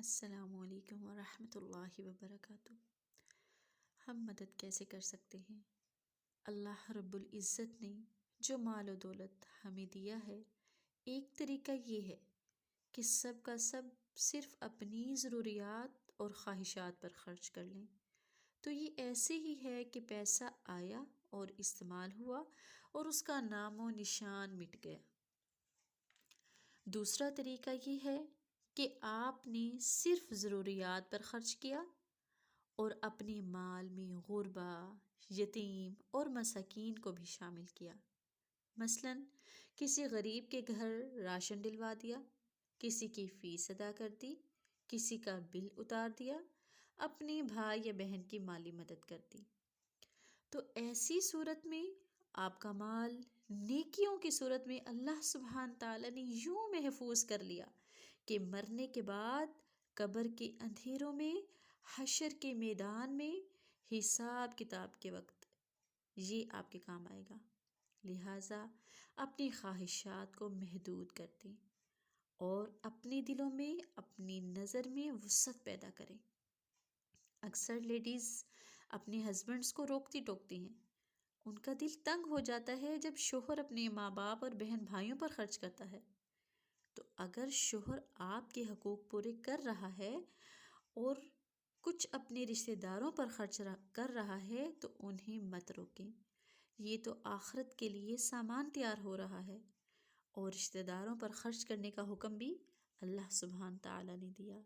السلام علیکم ورحمۃ اللہ وبرکاتہ۔ ہم مدد کیسے کر سکتے ہیں؟ اللہ رب العزت نے جو مال و دولت ہمیں دیا ہے، ایک طریقہ یہ ہے کہ سب کا سب صرف اپنی ضروریات اور خواہشات پر خرچ کر لیں، تو یہ ایسے ہی ہے کہ پیسہ آیا اور استعمال ہوا اور اس کا نام و نشان مٹ گیا۔ دوسرا طریقہ یہ ہے کہ آپ نے صرف ضروریات پر خرچ کیا اور اپنے مال میں غربا، یتیم اور مساکین کو بھی شامل کیا۔ مثلا کسی غریب کے گھر راشن ڈلوا دیا، کسی کی فیس ادا کر دی، کسی کا بل اتار دیا، اپنے بھائی یا بہن کی مالی مدد کر دی۔ تو ایسی صورت میں آپ کا مال نیکیوں کی صورت میں اللہ سبحانہ تعالیٰ نے یوں محفوظ کر لیا کہ مرنے کے بعد قبر کے اندھیروں میں، حشر کے میدان میں، حساب کتاب کے وقت یہ آپ کے کام آئے گا۔ لہٰذا اپنی خواہشات کو محدود کر دیں اور اپنے دلوں میں، اپنی نظر میں وسعت پیدا کریں۔ اکثر لیڈیز اپنے ہسبینڈس کو روکتی ٹوکتی ہیں، ان کا دل تنگ ہو جاتا ہے جب شوہر اپنے ماں باپ اور بہن بھائیوں پر خرچ کرتا ہے۔ تو اگر شوہر آپ کے حقوق پورے کر رہا ہے اور کچھ اپنے رشتہ داروں پر خرچ کر رہا ہے تو انہیں مت روکیں، یہ تو آخرت کے لیے سامان تیار ہو رہا ہے، اور رشتہ داروں پر خرچ کرنے کا حکم بھی اللہ سبحانہ تعالیٰ نے دیا۔